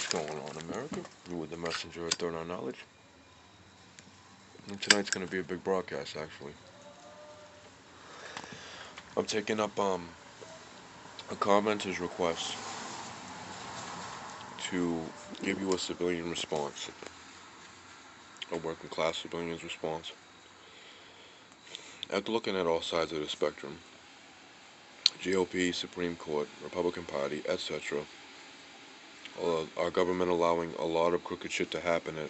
going on, America? You with the messenger of Third on Knowledge. And tonight's going to be a big broadcast, actually. I'm taking up a commenter's request to give you a civilian response, a working class civilian's response. After looking at all sides of the spectrum, GOP, Supreme Court, Republican Party, etc., our government allowing a lot of crooked shit to happen at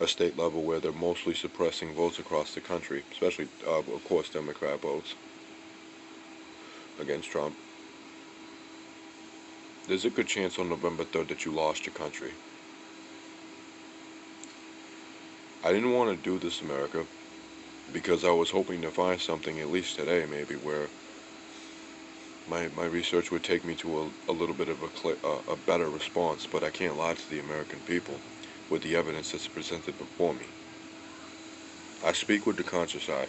a state level where they're mostly suppressing votes across the country, especially, of course, Democrat votes against Trump. There's a good chance on November 3rd that you lost your country. I didn't want to do this, America, because I was hoping to find something, at least today maybe, where my research would take me to a little bit of a better response, but I can't lie to the American people with the evidence that's presented before me. I speak with the conscious eye.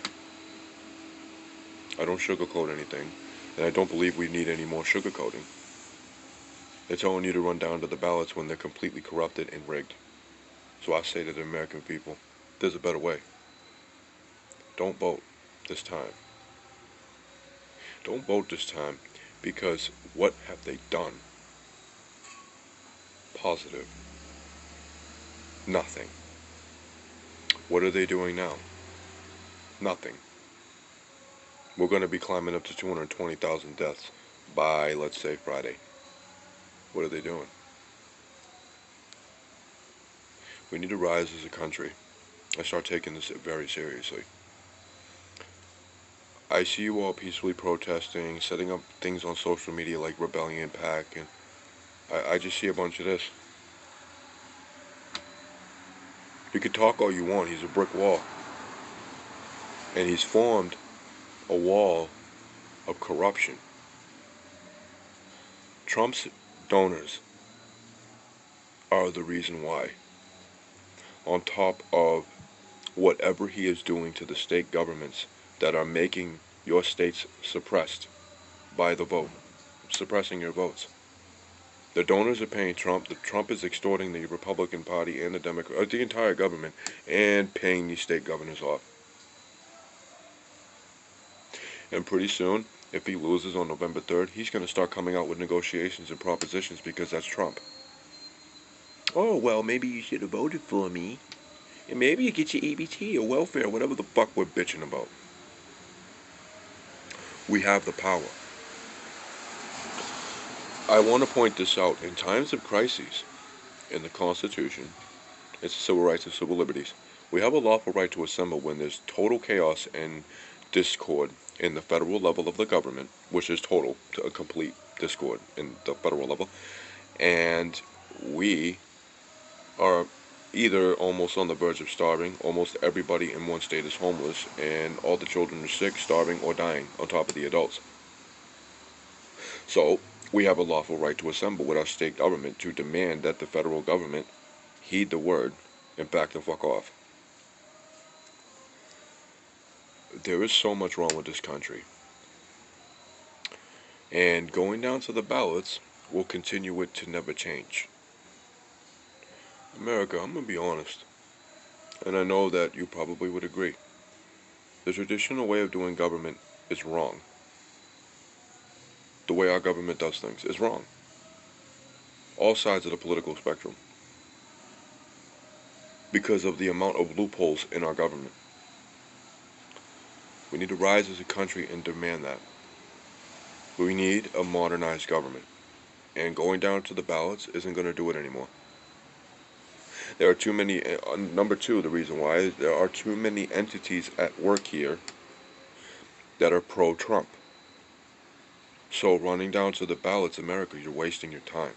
I don't sugarcoat anything, and I don't believe we need any more sugarcoating. They're telling you to run down to the ballots when they're completely corrupted and rigged. So I say to the American people, there's a better way. Don't vote this time. Don't vote this time because what have they done? Positive. Nothing. What are they doing now? Nothing. We're going to be climbing up to 220,000 deaths by, let's say, Friday. What are they doing? We need to rise as a country and start taking this very seriously. I see you all peacefully protesting, setting up things on social media like Rebellion Pack, and I just see a bunch of this. You can talk all you want, he's a brick wall. And he's formed a wall of corruption. Trump's donors are the reason why. On top of whatever he is doing to the state governments that are making your states suppressed by the vote, suppressing your votes. The donors are paying Trump. Trump is extorting the Republican Party and the entire government, and paying these state governors off. And pretty soon, if he loses on November 3rd, he's going to start coming out with negotiations and propositions because that's Trump. Oh, well, maybe you should have voted for me. And maybe you get your EBT or welfare, whatever the fuck we're bitching about. We have the power. I want to point this out. In times of crises, in the Constitution, it's civil rights and civil liberties, we have a lawful right to assemble when there's total chaos and discord in the federal level of the government, which is total, a complete discord in the federal level, and we are either almost on the verge of starving, almost everybody in one state is homeless, and all the children are sick, starving, or dying on top of the adults. So, we have a lawful right to assemble with our state government to demand that the federal government heed the word and back the fuck off. There is so much wrong with this country. And going down to the ballots will continue it to never change. America, I'm going to be honest, and I know that you probably would agree. The traditional way of doing government is wrong. The way our government does things is wrong. All sides of the political spectrum. Because of the amount of loopholes in our government. We need to rise as a country and demand that. We need a modernized government. And going down to the ballots isn't going to do it anymore. There are too many, number two, the reason why is there are too many entities at work here that are pro-Trump. So running down to the ballots, America, you're wasting your time.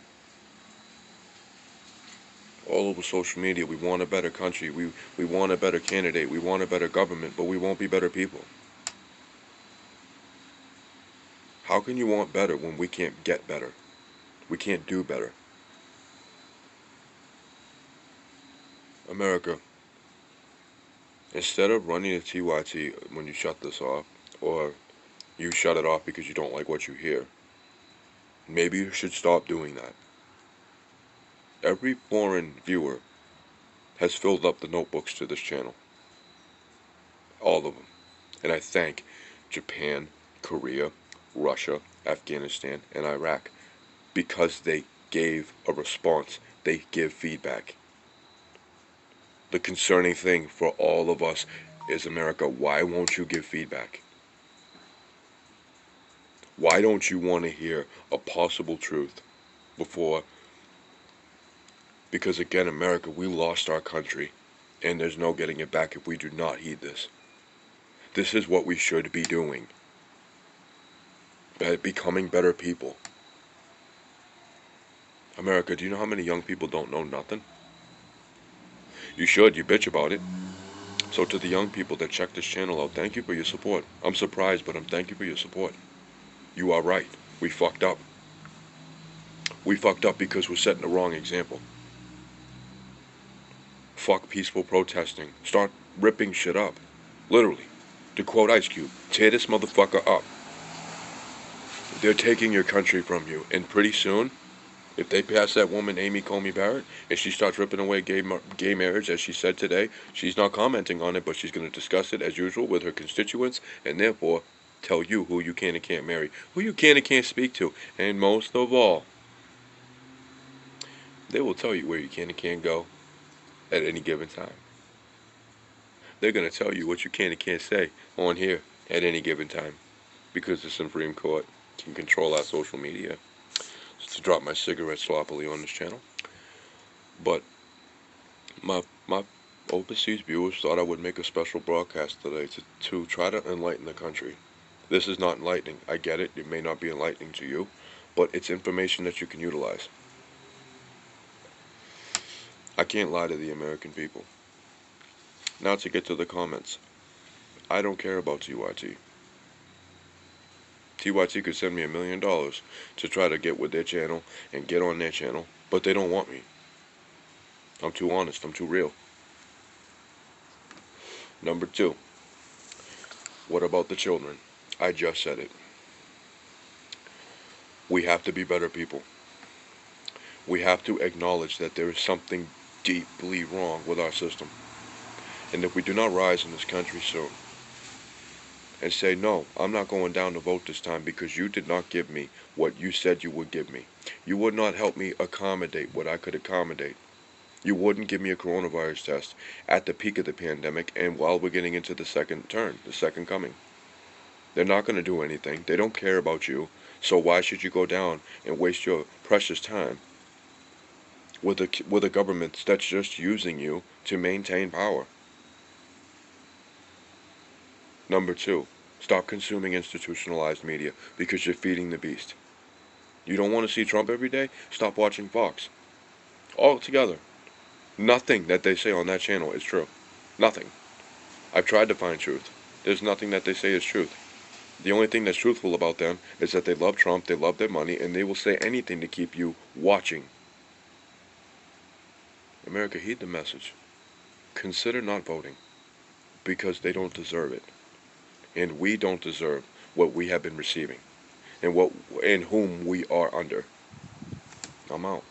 All over social media, we want a better country, we want a better candidate, we want a better government, but we won't be better people. How can you want better when we can't get better? We can't do better. America, instead of running a TYT when you shut this off, or you shut it off because you don't like what you hear, maybe you should stop doing that. Every foreign viewer has filled up the notebooks to this channel. All of them. And I thank Japan, Korea, Russia, Afghanistan, and Iraq because they gave a response. They give feedback. The concerning thing for all of us is, America, why won't you give feedback? Why don't you want to hear a possible truth before? Because again, America, we lost our country, and there's no getting it back if we do not heed this. This is what we should be doing. Becoming better people. America, do you know how many young people don't know nothing? You should, you bitch about it. So to the young people that check this channel out, thank you for your support. I'm surprised, but thank you for your support. You are right. We fucked up. We fucked up because we're setting the wrong example. Fuck peaceful protesting. Start ripping shit up. Literally. To quote Ice Cube, tear this motherfucker up. They're taking your country from you, and pretty soon, if they pass that woman Amy Coney Barrett and she starts ripping away gay marriage, as she said today, she's not commenting on it, but she's going to discuss it as usual with her constituents, and therefore tell you who you can and can't marry, who you can and can't speak to, and most of all, they will tell you where you can and can't go at any given time. They're going to tell you what you can and can't say on here at any given time, because the Supreme Court can control our social media. To drop my cigarette sloppily on this channel. But my overseas viewers thought I would make a special broadcast today to try to enlighten the country. This is not enlightening. I get it. It may not be enlightening to you, but it's information that you can utilize. I can't lie to the American people. Now to get to the comments. I don't care about TYT. TYT could send me $1 million to try to get with their channel and get on their channel, but they don't want me. I'm too honest. I'm too real. Number 2. What about the children? I just said it. We have to be better people. We have to acknowledge that there is something deeply wrong with our system. And if we do not rise in this country soon and say, no, I'm not going down to vote this time because you did not give me what you said you would give me. You would not help me accommodate what I could accommodate. You wouldn't give me a coronavirus test at the peak of the pandemic and while we're getting into the second turn, the second coming. They're not going to do anything. They don't care about you. So why should you go down and waste your precious time with a government that's just using you to maintain power? Number 2, stop consuming institutionalized media because you're feeding the beast. You don't want to see Trump every day? Stop watching Fox. Altogether. Nothing that they say on that channel is true. Nothing. I've tried to find truth. There's nothing that they say is truth. The only thing that's truthful about them is that they love Trump, they love their money, and they will say anything to keep you watching. America, heed the message. Consider not voting because they don't deserve it. And we don't deserve what we have been receiving and whom we are under. I'm out.